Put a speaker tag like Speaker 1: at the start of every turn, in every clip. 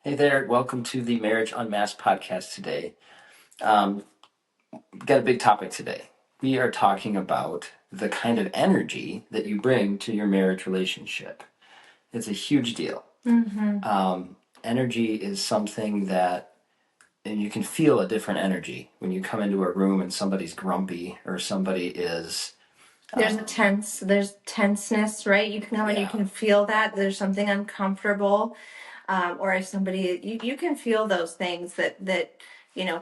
Speaker 1: Hey there, welcome to the Marriage Unmasked podcast today. Um, we've got a big topic today. We are talking about the kind of energy that you bring to your marriage relationship. It's a huge deal. Energy is something that, and you can feel a different energy when you come into a room and somebody's grumpy or somebody is,
Speaker 2: There's tenseness, right? You can come and you can feel that there's something uncomfortable, or if somebody you can feel those things that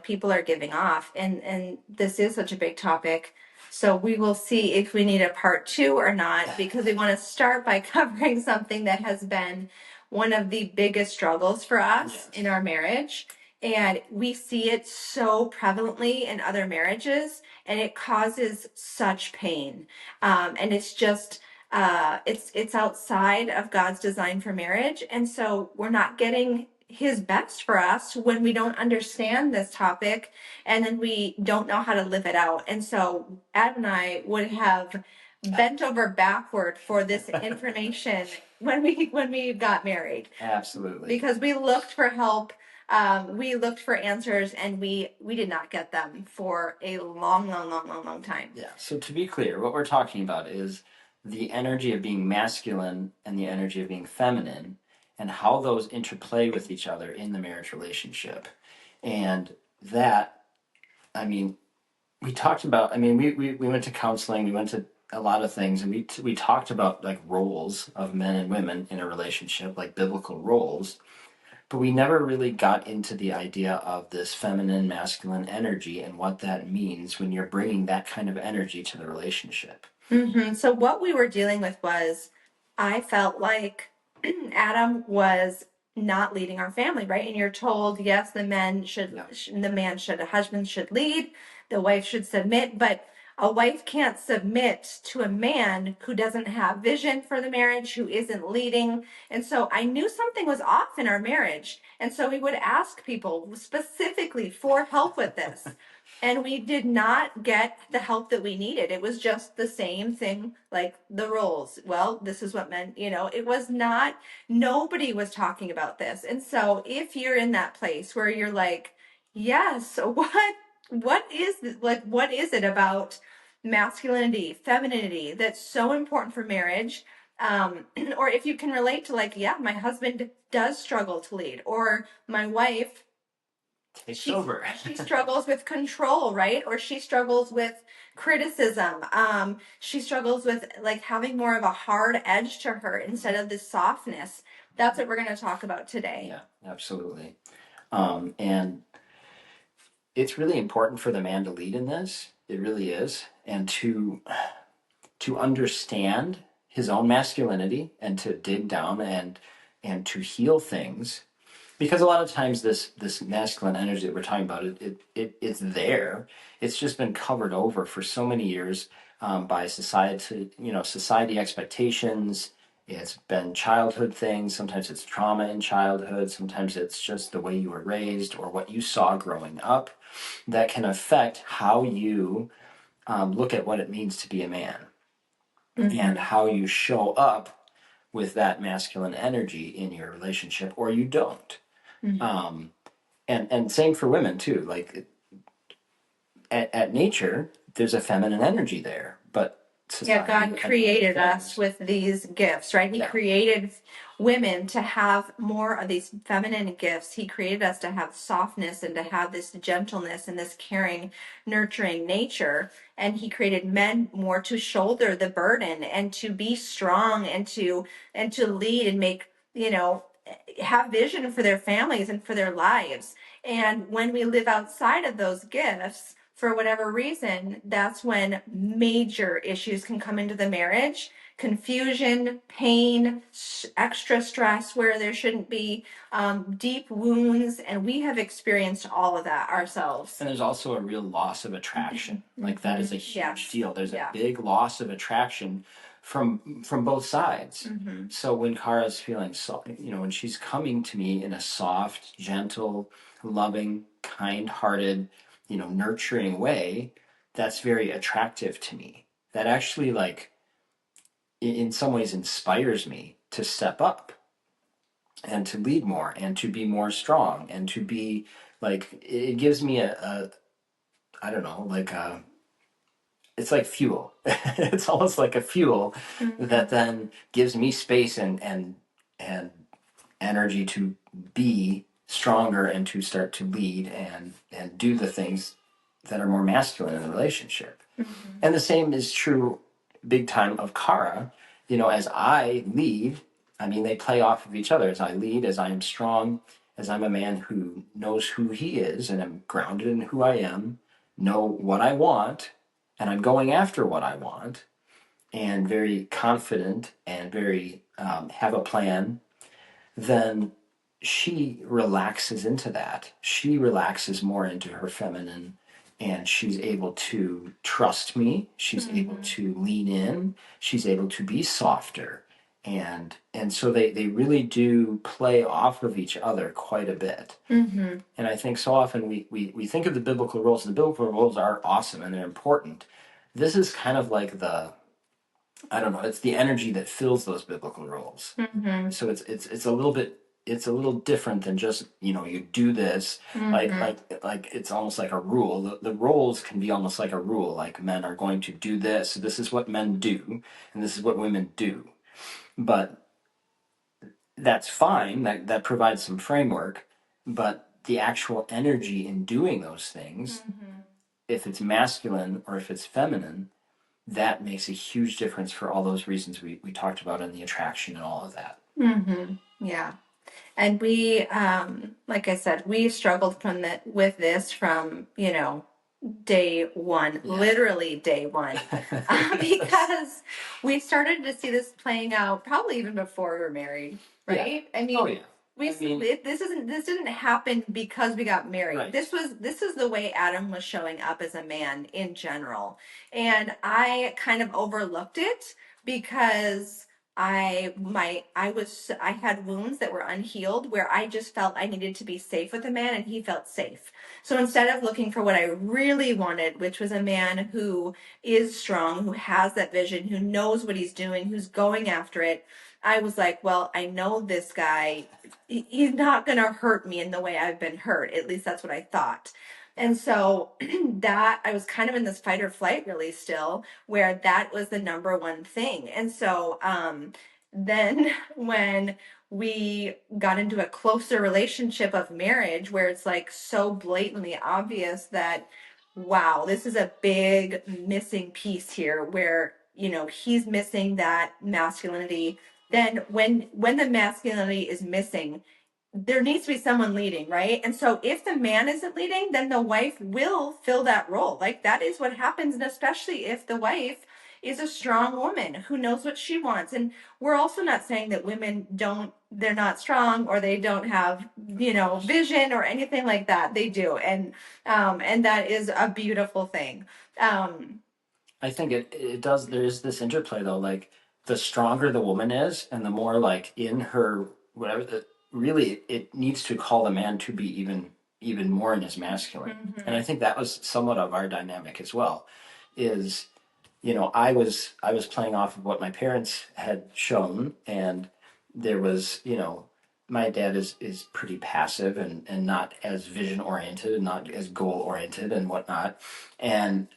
Speaker 2: people are giving off, and this is such a big topic. So we will see if we need a part two or not, because we want to start by covering something that has been one of the biggest struggles for us in our marriage. And we see it so prevalently in other marriages, and it causes such pain. And it's just it's outside of God's design for marriage, and so we're not getting his best for us when we don't understand this topic, and then we don't know how to live it out. And so Adam and I would have bent over backward for this information when we got married,
Speaker 1: absolutely.
Speaker 2: because we looked for help. We looked for answers, and we did not get them for a long time.
Speaker 1: Yeah, so to be clear, what we're talking about is the energy of being masculine and the energy of being feminine and how those interplay with each other in the marriage relationship. And that, I mean, we talked about, we went to counseling, we went to a lot of things, and we talked about like roles of men and women in a relationship, like biblical roles. But we never really got into the idea of this feminine, masculine energy and what that means when you're bringing that kind of energy to the relationship.
Speaker 2: So what we were dealing with was, I felt like Adam was not leading our family, right? And you're told, yes, the man should, the husband should lead, the wife should submit, but a wife can't submit to a man who doesn't have vision for the marriage, who isn't leading. And so I knew something was off in our marriage. And so we would ask people specifically for help with this. And we did not get the help that we needed. It was just the same thing, like the roles. Well, this is what men, it was not, nobody was talking about this. And so if you're in that place where you're like, yes, what is this? Like, what is it about masculinity, femininity that's so important for marriage? Or if you can relate to, like, yeah, my husband does struggle to lead, or my wife
Speaker 1: Takes over.
Speaker 2: she struggles with control, right? Or she struggles with criticism. She struggles with like having more of a hard edge to her instead of this softness. That's what we're going to talk about today.
Speaker 1: Yeah, absolutely. And it's really important for the man to lead in this. It really is. And to understand his own masculinity and to dig down and to heal things, because a lot of times this masculine energy that we're talking about, it's there. It's just been covered over for so many years by society expectations. It's been childhood things. Sometimes it's trauma in childhood. Sometimes it's just the way you were raised or what you saw growing up that can affect how you look at what it means to be a man and how you show up with that masculine energy in your relationship, or you don't. And same for women too. Like at nature, there's a feminine energy there, but
Speaker 2: God created us with these gifts, right? He created women to have more of these feminine gifts. He created us to have softness and to have this gentleness and this caring, nurturing nature. And he created men more to shoulder the burden and to be strong and to lead and make, have vision for their families and for their lives. And when we live outside of those gifts, for whatever reason, that's when major issues can come into the marriage. Confusion, pain, extra stress where there shouldn't be, deep wounds. And we have experienced all of that ourselves.
Speaker 1: And there's also a real loss of attraction. Like that is a huge deal. There's a big loss of attraction from both sides. So when Kara's feeling when she's coming to me in a soft, gentle, loving, kind-hearted, nurturing way, that's very attractive to me. That actually, like, in some ways inspires me to step up. and to lead more and to be more strong and to be like, it gives me a I don't know, like it's like fuel. It's almost like a fuel that
Speaker 2: Mhm.
Speaker 1: then gives me space and energy to be stronger and to start to lead and do the things that are more masculine in the relationship.
Speaker 2: Mhm.
Speaker 1: And the same is true big time of Kara. You know, as I lead, I mean, they play off of each other. As I lead, as I am strong, as I'm a man who knows who he is and am grounded in who I am, know what I want, and I'm going after what I want, and very confident and very have a plan, then she relaxes into that. She relaxes more into her feminine and she's able to trust me. She's able
Speaker 2: Mhm.
Speaker 1: to lean in. She's able to be softer. And so they really do play off of each other quite a bit.
Speaker 2: Mhm.
Speaker 1: And I think so often we think of the biblical roles, and the biblical roles are awesome and they're important. This is kind of like the, I don't know, it's the energy that fills those biblical roles.
Speaker 2: Mhm.
Speaker 1: So it's a little bit, it's a little different than just, you know, you do this,
Speaker 2: Mhm.
Speaker 1: like it's almost like a rule. The roles can be almost like a rule, like men are going to do this, so this is what men do and this is what women do. But that's fine, that provides some framework, but the actual energy in doing those things,
Speaker 2: Mhm.
Speaker 1: if it's masculine or if it's feminine, that makes a huge difference for all those reasons we talked about in the attraction and all of that.
Speaker 2: Mhm. Yeah. And we, like I said, we struggled from that with this from, day one,
Speaker 1: Yeah.
Speaker 2: literally day one,
Speaker 1: Yes.
Speaker 2: because we started to see this playing out probably even before we were married,
Speaker 1: Yeah.
Speaker 2: right? I
Speaker 1: Oh
Speaker 2: mean,
Speaker 1: yeah. I mean,
Speaker 2: this didn't happen because we got married.
Speaker 1: right.
Speaker 2: This is the way Adam was showing up as a man in general, and I kind of overlooked it because I had wounds that were unhealed where I just felt I needed to be safe with a man and he felt safe. So instead of looking for what I really wanted, which was a man who is strong, who has that vision, who knows what he's doing, who's going after it, I was like, well, I know this guy, he's not going to hurt me in the way I've been hurt. At least that's what I thought. And so that I was kind of in this fight or flight really still, where that was the number one thing. And so then when we got into a closer relationship of marriage where it's like so blatantly obvious that wow, this is a big missing piece here where he's missing that masculinity. Then when the masculinity is missing, there needs to be someone leading, right? And so if the man isn't leading, then the wife will fill that role. Like that is what happens. And especially if the wife is a strong woman who knows what she wants. And we're also not saying that women they're not strong or they don't have, vision or anything like that. They do. And that is a beautiful thing. Um,
Speaker 1: I think it does. There is this interplay though, like the stronger the woman is, and the more like in her whatever. Really, it needs to call the man to be even more in his masculine. And I
Speaker 2: mhm.
Speaker 1: think that was somewhat of our dynamic as well. Is, you know, I was playing off of what my parents had shown, and there was, you know, my dad is pretty passive and not as vision oriented and not as goal oriented and whatnot. And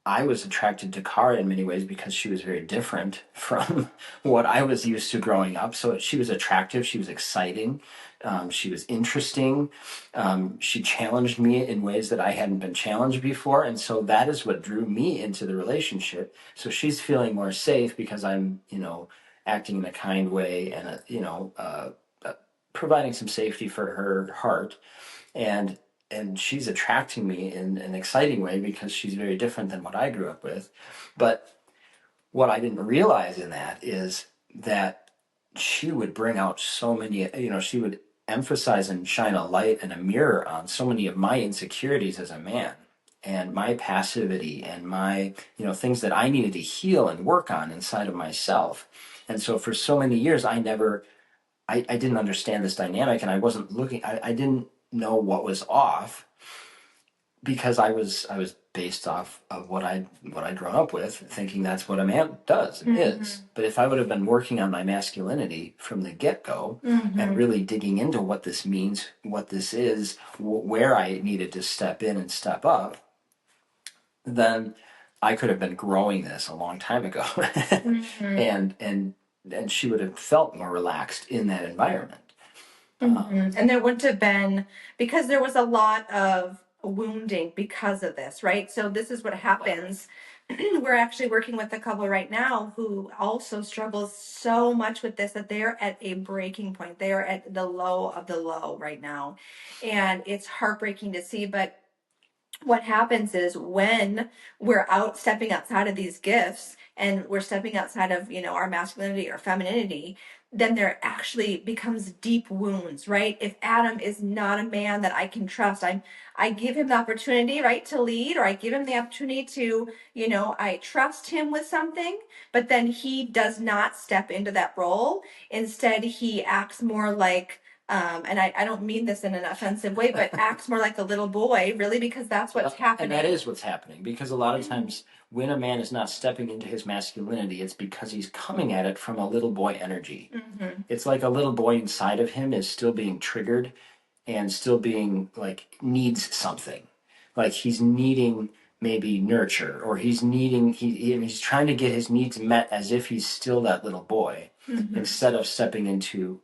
Speaker 1: I was attracted to Kara in many ways because she was very different from what I was used to growing up. So she was attractive, she was exciting, she was interesting. She challenged me in ways that I hadn't been challenged before. And so that is what drew me into the relationship. So she's feeling more safe because I'm, you know, acting in a kind way and, providing some safety for her heart. And she's attracting me in an exciting way because she's very different than what I grew up with. But what I didn't realize in that is that she would bring out so many, you know, she would emphasize and shine a light and a mirror on so many of my insecurities as a man and my passivity and my, you know, things that I needed to heal and work on inside of myself. And so for so many years, I didn't understand this dynamic and I wasn't looking, I didn't know what was off because I was based off of what I'd grown up with, thinking that's what a man does and is. But if I would have been working on my masculinity from the get-go and really digging into what this means, what this is, where I needed to step in and step up, then I could have been growing this a long time ago. And she would have felt more relaxed in that environment.
Speaker 2: And there wouldn't have been, because there was a lot of wounding because of this, right? So this is what happens. We're actually working with a couple right now who also struggles so much with this that they're at a breaking point. They are at the low of the low right now. And it's heartbreaking to see, but what happens is when we're out stepping outside of these gifts and we're stepping outside of our masculinity or femininity, then there actually becomes deep wounds, right? If Adam is not a man that I can trust, I give him the opportunity, right, to lead, or I give him the opportunity to, I trust him with something, but then he does not step into that role. Instead, he acts more like and I don't mean this in an offensive way, but acts more like a little boy, really, because that's what's happening.
Speaker 1: And that is what's happening, because a lot of times when a man is not stepping into his masculinity, it's because he's coming at it from a little boy energy. It's like a little boy inside of him is still being triggered and still being like needs something. Like he's needing maybe nurture, or he's trying to get his needs met as if he's still that little boy, instead of stepping into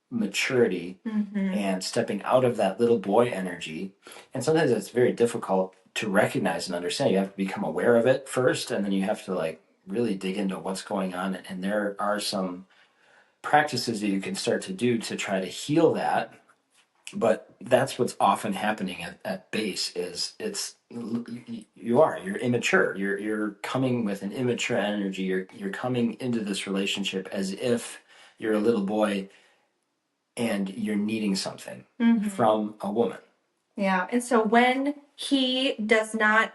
Speaker 1: maturity and stepping out of that little boy energy. And sometimes it's very difficult to recognize and understand. You have to become aware of it first, and then you have to like really dig into what's going on. And there are some practices that you can start to do to try to heal that. But that's what's often happening at base is you're immature. You're coming with an immature energy. You're coming into this relationship as if you're a little boy and you're needing something from a woman.
Speaker 2: Yeah. And so when he does not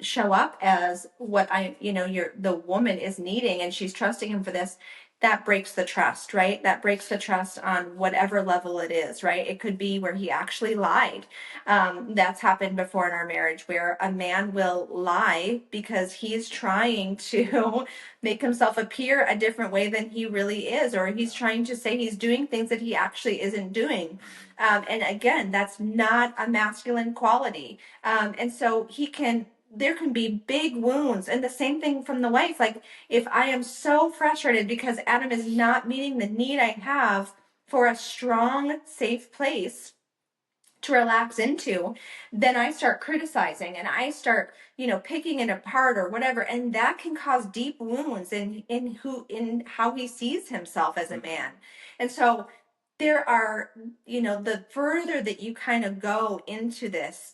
Speaker 2: show up as what the woman is needing and she's trusting him for this, that breaks the trust, right? That breaks the trust on whatever level it is, right? It could be where he actually lied. That's happened before in our marriage where a man will lie because he's trying to make himself appear a different way than he really is, or he's trying to say he's doing things that he actually isn't doing. And again, that's not a masculine quality. And so there can be big wounds. And the same thing from the wife. Like, if I am so frustrated because Adam is not meeting the need I have for a strong, safe place to relax into, then I start criticizing and I start, picking it apart or whatever. And that can cause deep wounds in how he sees himself as a man. And so there are, the further that you kind of go into this,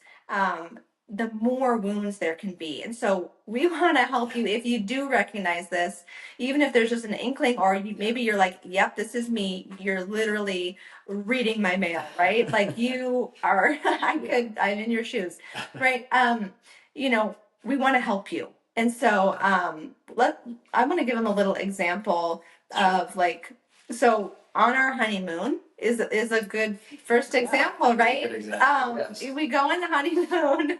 Speaker 2: the more wounds there can be. And so we want to help you if you do recognize this, even if there's just an inkling, or maybe you're like, yep, this is me. You're literally reading my mail, right? Like you are, I'm in your shoes, right? We want to help you. And so I want to give them a little example of so on our honeymoon is a good first example, right?
Speaker 1: Good example, yes.
Speaker 2: We go on the honeymoon.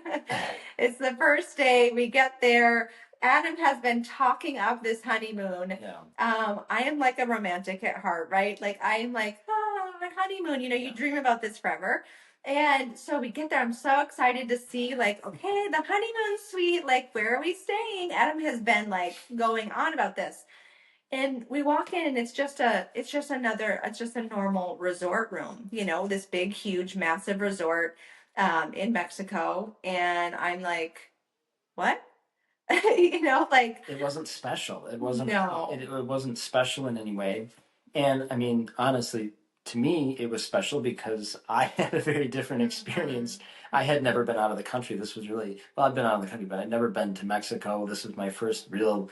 Speaker 2: It's the first day we get there. Adam has been talking up this honeymoon.
Speaker 1: Yeah.
Speaker 2: I am like a romantic at heart, right? Like I am like, my honeymoon, you dream about this forever. And so we get there. I'm so excited to see, like, okay, the honeymoon suite, like, where are we staying? Adam has been like going on about this. And we walk in and it's just a normal resort room, this big, huge, massive resort in Mexico. And I'm like, what? Like
Speaker 1: it wasn't special. It wasn't.
Speaker 2: No.
Speaker 1: It wasn't special in any way. And I mean, honestly, to me, it was special because I had a very different experience. I had never been out of the country. This was really I'd been out of the country, but I'd never been to Mexico. This was my first real,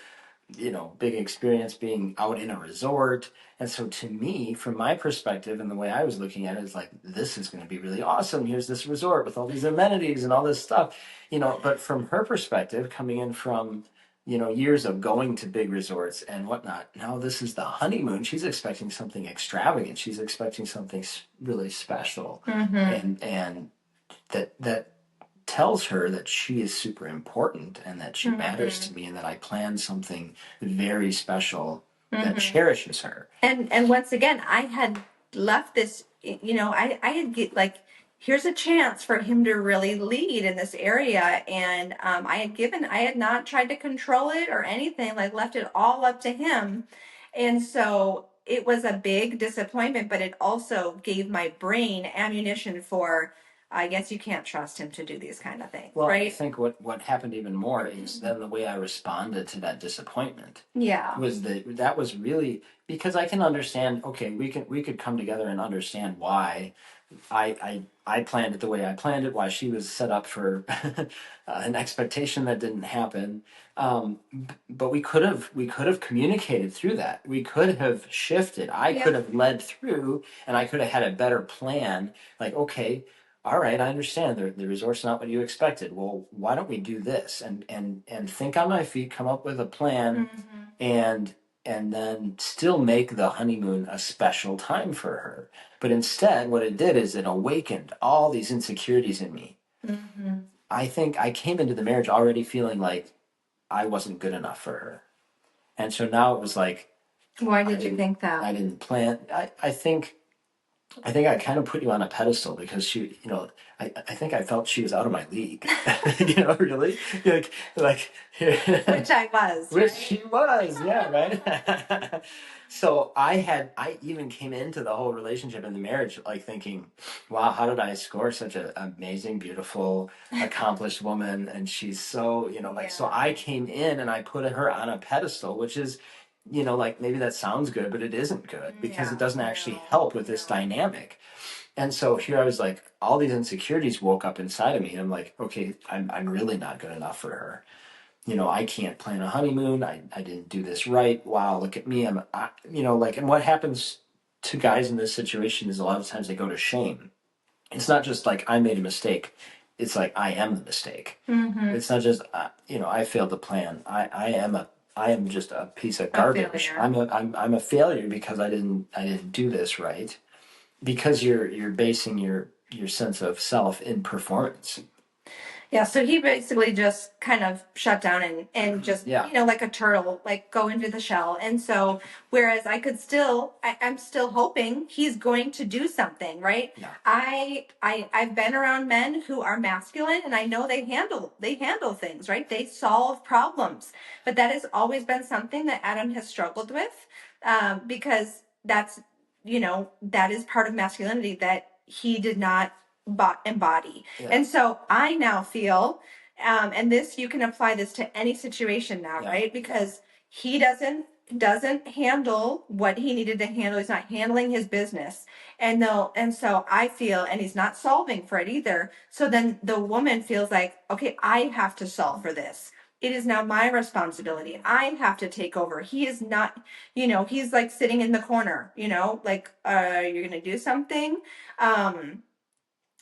Speaker 1: big experience being out in a resort. And so to me, from my perspective and the way I was looking at it, is like, this is going to be really awesome. Here's this resort with all these amenities and all this stuff, but from her perspective, coming in from, years of going to big resorts and whatnot, now this is the honeymoon. She's expecting something extravagant. She's expecting something really special. And that tells her that she is super important and that she matters to me and that I plan something very special that cherishes her.
Speaker 2: And once again, I had left this, I had like, here's a chance for him to really lead in this area. And I had not tried to control it or anything, like left it all up to him. And so it was a big disappointment, but it also gave my brain ammunition for, I guess you can't trust him to do these kind of things,
Speaker 1: Well, I
Speaker 2: right?
Speaker 1: think what happened even more is then the way I responded to that disappointment
Speaker 2: Yeah.
Speaker 1: was that was really because I can understand. Okay, we could come together and understand why I planned it the way I planned it. Why she was set up for an expectation that didn't happen. But we could have communicated through that. We could have shifted. I could have led through, and I could have had a better plan. Like, okay, all right, I understand the resort's not what you expected. Well, why don't we do this and think on my feet, come up with a plan, and and then still make the honeymoon a special time for her. But instead, what it did is it awakened all these insecurities in me. I think I came into the marriage already feeling like I wasn't good enough for her. And so now it was like,
Speaker 2: Why did you think that?
Speaker 1: I didn't plan. I think I kind of put you on a pedestal because I think I felt she was out of my league. Really, like,
Speaker 2: Which I was,
Speaker 1: which
Speaker 2: right?
Speaker 1: she was, yeah, right. So I even came into the whole relationship and the marriage like thinking, wow, how did I score such an amazing, beautiful, accomplished woman? And she's so, so I came in and I put her on a pedestal, which is, like maybe that sounds good, but it isn't good because it doesn't actually help with this dynamic. And so here I was like, all these insecurities woke up inside of me, and I'm like, okay, I'm really not good enough for her. I can't plan a honeymoon. I didn't do this right. Wow, look at me. And what happens to guys in this situation is a lot of times they go to shame. It's not just like I made a mistake. It's like I am the mistake. It's not just I failed to plan. I am just a piece of garbage. I'm a failure because I didn't do this right. Because you're basing your sense of self in performance.
Speaker 2: Yeah, so he basically just kind of shut down and just,
Speaker 1: Yeah.
Speaker 2: like a turtle, like go into the shell. And so, whereas I'm still hoping he's going to do something, right?
Speaker 1: Yeah.
Speaker 2: I've been around men who are masculine and I know they handle things, right? They solve problems. But that has always been something that Adam has struggled with, because that is part of masculinity that he did not embody.
Speaker 1: Yeah.
Speaker 2: And so I now feel, and this you can apply this to any situation now, right? Because he doesn't handle what he needed to handle. He's not handling his business. And so I feel, and he's not solving for it either. So then the woman feels like, okay, I have to solve for this. It is now my responsibility. I have to take over. He is not, he's like sitting in the corner, like, you're going to do something.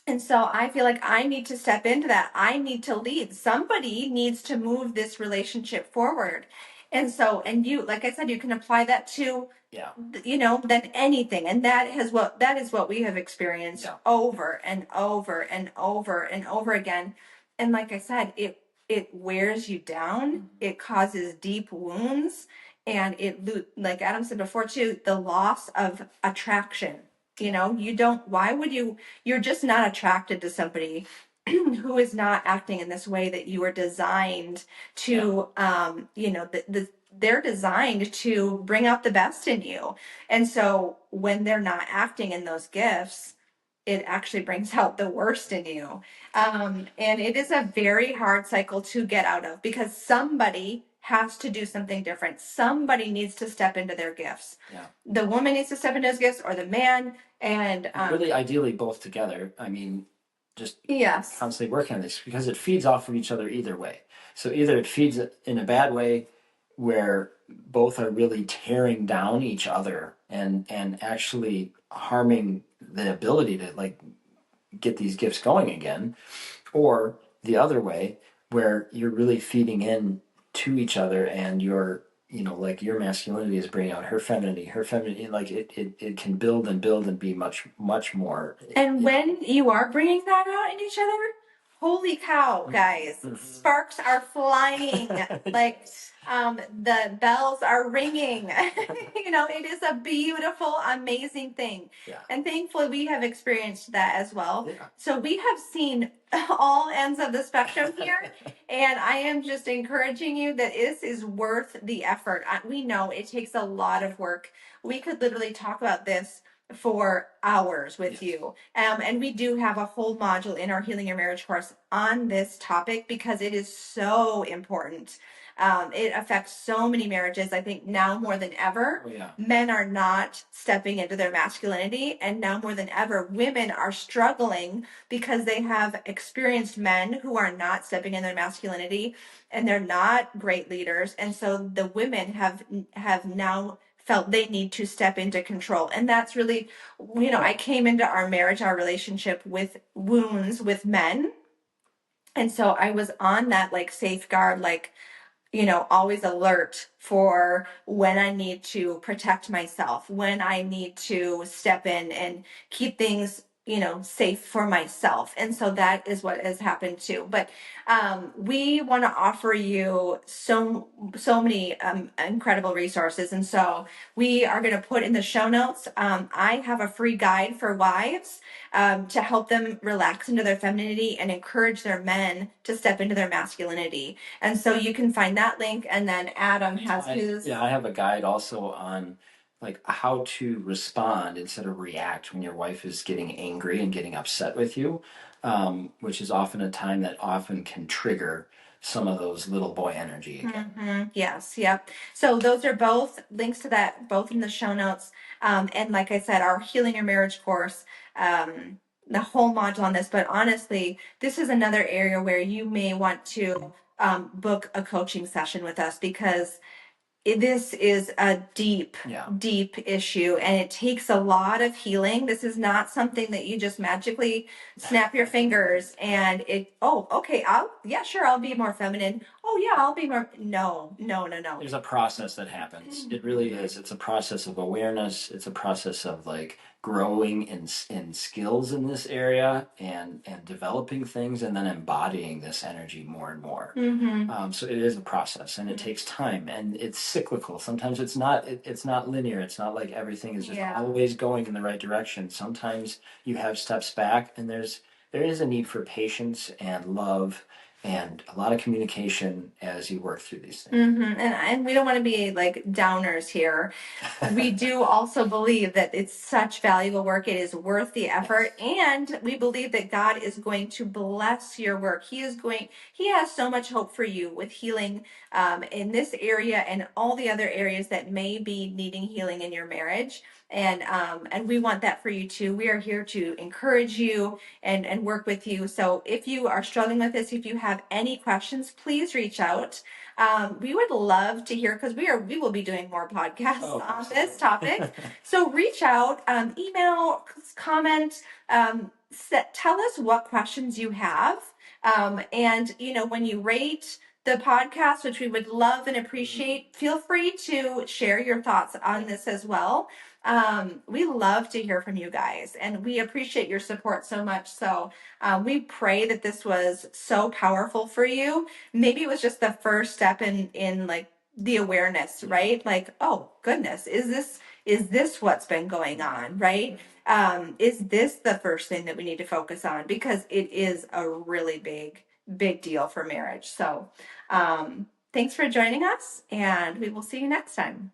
Speaker 2: And so I feel like I need to step into that. I need to lead. Somebody needs to move this relationship forward. And so, and you, like I said, you can apply that to,
Speaker 1: Yeah.
Speaker 2: than anything. And that is what we have experienced over and over and over and over again. And like I said, it wears you down. It causes deep wounds, and like Adam said before too, the loss of attraction. You don't, why would you're just not attracted to somebody who is not acting in this way that you were designed to. They're designed to bring out the best in you. And so when they're not acting in those gifts, it actually brings out the worst in you. And it is a very hard cycle to get out of because somebody has to do something different. Somebody needs to step into their gifts.
Speaker 1: Yeah.
Speaker 2: The woman needs to step into his gifts, or the man. And
Speaker 1: really, ideally, both together. I mean, just
Speaker 2: yes,
Speaker 1: constantly working on this because it feeds off of each other either way. So either it feeds in a bad way where both are really tearing down each other and actually harming the ability to like get these gifts going again, or the other way where you're really feeding in to each other and like your masculinity is bringing out her femininity, like it can build and build and be much much more.
Speaker 2: And when you are bringing that out in each other, holy cow, guys, sparks are flying. Like, the bells are ringing. It is a beautiful, amazing thing.
Speaker 1: Yeah.
Speaker 2: And thankfully, we have experienced that as well.
Speaker 1: Yeah.
Speaker 2: So we have seen all ends of the spectrum here. And I am just encouraging you that this is worth the effort. We know it takes a lot of work. We could literally talk about this for hours with
Speaker 1: Yes.
Speaker 2: you. And we do have a whole module in our Healing Your Marriage course on this topic because it is so important. It affects so many marriages. I think now more than ever,
Speaker 1: Oh, yeah.
Speaker 2: men are not stepping into their masculinity. And now more than ever, women are struggling because they have experienced men who are not stepping in their masculinity and they're not great leaders. And so the women have now felt they need to step into control. And that's really, I came into our marriage, our relationship with wounds with men. And so I was on that like safeguard, like, always alert for when I need to protect myself, when I need to step in and keep things, safe for myself. And so that is what has happened too. But we want to offer you so many incredible resources. And so we are going to put in the show notes. I have a free guide for wives to help them relax into their femininity and encourage their men to step into their masculinity. And so you can find that link. And then Adam has his.
Speaker 1: Yeah, I have a guide also on like how to respond instead of react when your wife is getting angry and getting upset with you, which is often a time that often can trigger some of those little boy energy again.
Speaker 2: Mm-hmm. Yes, yep. So those are both links to that, both in the show notes. And like I said, our Healing Your Marriage course, the whole module on this. But honestly, this is another area where you may want to book a coaching session with us because this is a deep,
Speaker 1: Yeah.
Speaker 2: deep issue and it takes a lot of healing. This is not something that you just magically snap your fingers and okay, I'll be more feminine. Oh yeah, I'll be more. No.
Speaker 1: There's a process that happens. It really is. It's a process of awareness. It's a process of like growing in skills in this area and developing things and then embodying this energy more and more.
Speaker 2: Mm-hmm.
Speaker 1: So it is a process and it takes time and it's cyclical. Sometimes it's not linear. It's not like everything is just always going in the right direction. Sometimes you have steps back and there is a need for patience and love and a lot of communication as you work through these things.
Speaker 2: Mm-hmm. And we don't want to be like downers here. We do also believe that it's such valuable work. It is worth the effort. And we believe that God is going to bless your work. He has so much hope for you with healing in this area and all the other areas that may be needing healing in your marriage. And we want that for you too. We are here to encourage you and work with you. So if you are struggling with this, if you have any questions, please reach out. We would love to hear because we will be doing more podcasts on this topic. So reach out, email, comment, tell us what questions you have. And when you rate the podcast, which we would love and appreciate, feel free to share your thoughts on this as well. We love to hear from you guys and we appreciate your support so much. So we pray that this was so powerful for you. Maybe it was just the first step in like the awareness, right? Like, oh goodness, is this what's been going on, right? Is this the first thing that we need to focus on? Because it is a really big deal for marriage. So thanks for joining us and we will see you next time.